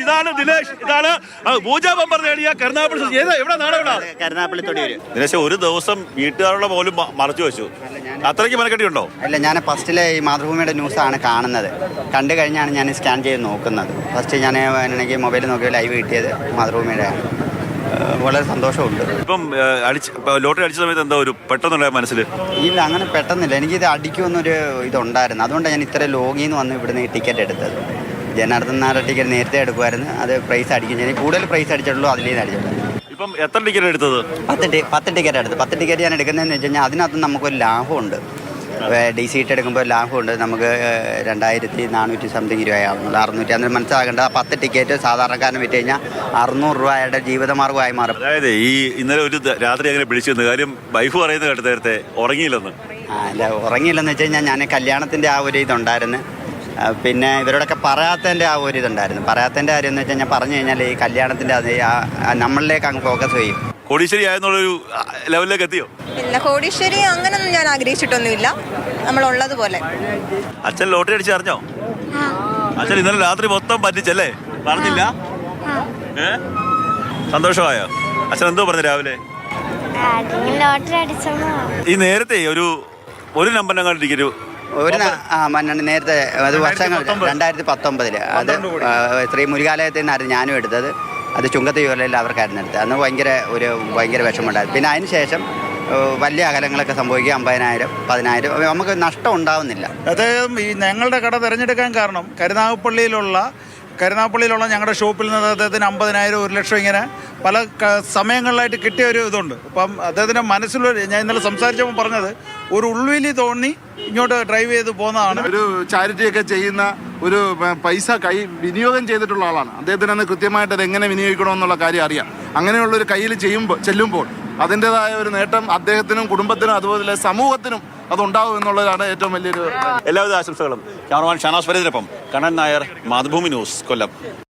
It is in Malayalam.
ഇതാണ് ദിനേശ്, ഇതാണ് പൂജ ബമ്പർ നേടിയ കരുനാഗപ്പള്ളി. എവിടെ നാട് എവിടെ? കരുനാഗപ്പള്ളി തൊടിയൂര്. ദിനേശ്, ഒരു ദിവസം വീട്ടുകാരുടെ പോലും മറച്ചു വെച്ചു, അത്രയ്ക്ക് മനക്കെട്ടിയുണ്ടോ? അല്ല, ഞാൻ ഫസ്റ്റിലെ ഈ മാതൃഭൂമിയുടെ ന്യൂസാണ് കാണുന്നത്. കണ്ടു കഴിഞ്ഞാണ് ഞാൻ സ്കാൻ ചെയ്ത് നോക്കുന്നത്. ഫസ്റ്റ് ഞാൻ എനിക്ക് മൊബൈൽ നോക്കിയ ലൈവ് കിട്ടിയത് മാതൃഭൂമിയുടെ. വളരെ സന്തോഷമുണ്ട്. ഇപ്പം ലോട്ടറി അടിച്ച സമയത്ത് എന്താ ഒരു പെട്ടെന്നുണ്ടായ മനസ്സിൽ? ഇല്ല, അങ്ങനെ പെട്ടെന്നില്ല. എനിക്കിത് അടിക്കുമെന്നൊരു ഇതുണ്ടായിരുന്നു. അതുകൊണ്ടാണ് ഞാൻ ഇത്ര ലോഗിന്ന് വന്ന് ഇവിടുന്ന് ടിക്കറ്റ് എടുത്തത്. ജനാർദ്ദൻ നായരുടെ ടിക്കറ്റ് നേരത്തെ എടുക്കുമായിരുന്നു. അത് പ്രൈസ് അടിക്കും. ഞാൻ കൂടുതൽ പ്രൈസ് അടിച്ചിട്ടുള്ളൂ, അതിൽ നിന്ന് അടിച്ചിട്ടുള്ളൂ. ഇപ്പം എത്ര ടിക്കറ്റ് എടുത്തത്? 10 ടിക്കറ്റ് എടുത്ത്. 10 ടിക്കറ്റ് ഞാൻ എടുക്കുന്നതെന്ന് വെച്ച് കഴിഞ്ഞാൽ അതിനകത്ത് നമുക്കൊരു ലാഭമുണ്ട്. ഡി സീറ്റ് എടുക്കുമ്പോൾ ലാഭമുണ്ട്. നമുക്ക് 2400 സംതിങ് രൂപയാവുന്നുള്ളൂ, 600. അന്നേരം മനസ്സിലാക്കേണ്ടത് 10 ടിക്കറ്റ് സാധാരണക്കാരന് വിറ്റ് കഴിഞ്ഞാൽ 600 രൂപ അയാളുടെ ജീവിതമാർഗ്ഗമായി മാറും. അതായത് ഈ ഇന്നലെ ഒരു രാത്രി അങ്ങനെ വിളിച്ചിരുന്നു, കാര്യം വൈഫ് പറയുന്നത് കേട്ട് നേരത്തെ ഉറങ്ങിയില്ലെന്ന്. അല്ല, ഉറങ്ങിയില്ലെന്ന് വെച്ച് കഴിഞ്ഞാൽ ഞാൻ കല്യാണത്തിൻ്റെ ആ ഒരു ഇതുണ്ടായിരുന്നു. പിന്നെ ഇവരോടൊക്കെ പറയാത്തതിൻ്റെ ആ ഒരു ഇതുണ്ടായിരുന്നു. പറയാത്തതിൻ്റെ കാര്യം എന്ന് വെച്ച് കഴിഞ്ഞാൽ പറഞ്ഞു കഴിഞ്ഞാൽ ഈ കല്യാണത്തിൻ്റെ അത് നമ്മളിലേക്ക് അങ്ങ് ഫോക്കസ് ചെയ്യും. കോടീശ്വരി ആയെന്നുള്ളൊരു ലെവലിലേക്ക് എത്തിയോ? ഇല്ല, കോടീശ്വരി അങ്ങനൊന്നും ഞാൻ ആഗ്രഹിച്ചിട്ടൊന്നുമില്ല. നമ്മളുള്ളതുപോലെ. അച്ഛൻ ലോട്ടറി അടിച്ച് അറിഞ്ഞോ? അച്ഛൻ ഇന്നലെ രാത്രി മൊത്തം പറ്റിച്ചല്ലേ? പറഞ്ഞില്ല? സന്തോഷമായോ? അച്ഛൻ എന്തോ പറഞ്ഞു രാവിലെ? ഈ നേരത്തെ ഒരു നമ്പറിനെ കണ്ടിരിക്കും നേരത്തെ അത് വർഷങ്ങൾ 2019 അത് ശ്രീ മുരുകാലയത്തിൽ നിന്നായിരുന്നു ഞാനും എടുത്തത്. അത് ചുങ്കത്ത് യുവലയിൽ അവർക്കായിരുന്നു എടുത്തത്. അന്ന് ഭയങ്കര വിഷമമുണ്ടായിരുന്നു. പിന്നെ അതിന് ശേഷം വലിയ അകലങ്ങളൊക്കെ സംഭവിക്കുക. 50,000, 10,000 നമുക്ക് നഷ്ടം ഉണ്ടാവുന്നില്ല. അദ്ദേഹം ഈ ഞങ്ങളുടെ കട തിരഞ്ഞെടുക്കാൻ കാരണം കരുനാഗപ്പള്ളിയിലുള്ള ഞങ്ങളുടെ ഷോപ്പിൽ നിന്ന് അദ്ദേഹത്തിന് 50,000, 1,00,000 ഇങ്ങനെ പല സമയങ്ങളിലായിട്ട് കിട്ടിയ ഒരു ഇതുണ്ട്. അപ്പം അദ്ദേഹത്തിൻ്റെ മനസ്സിലൊരു, ഞാൻ ഇന്നലെ സംസാരിച്ചപ്പോൾ പറഞ്ഞത്, ഒരു ഉൾവിലി തോന്നി ഇങ്ങോട്ട് ഡ്രൈവ് ചെയ്ത് പോകുന്നതാണ്. ഒരു ചാരിറ്റിയൊക്കെ ചെയ്യുന്ന ഒരു പൈസ വിനിയോഗം ചെയ്തിട്ടുള്ള ആളാണ്. അദ്ദേഹത്തിന് അന്ന് കൃത്യമായിട്ട് അത് എങ്ങനെ വിനിയോഗിക്കണമെന്നുള്ള കാര്യം അറിയാം. അങ്ങനെയുള്ളൊരു കയ്യിൽ ചെല്ലുമ്പോൾ അതിൻ്റെതായ ഒരു നേട്ടം അദ്ദേഹത്തിനും കുടുംബത്തിനും അതുപോലെ സമൂഹത്തിനും അതുണ്ടാവും എന്നുള്ളതാണ് ഏറ്റവും വലിയൊരു. എല്ലാവിധ ആശംസകളും. ക്യാമറമാൻ ഷാനാസ് ഫരീദിനൊപ്പം കണ്ണൻ നായർ, മാതൃഭൂമി ന്യൂസ്, കൊല്ലം.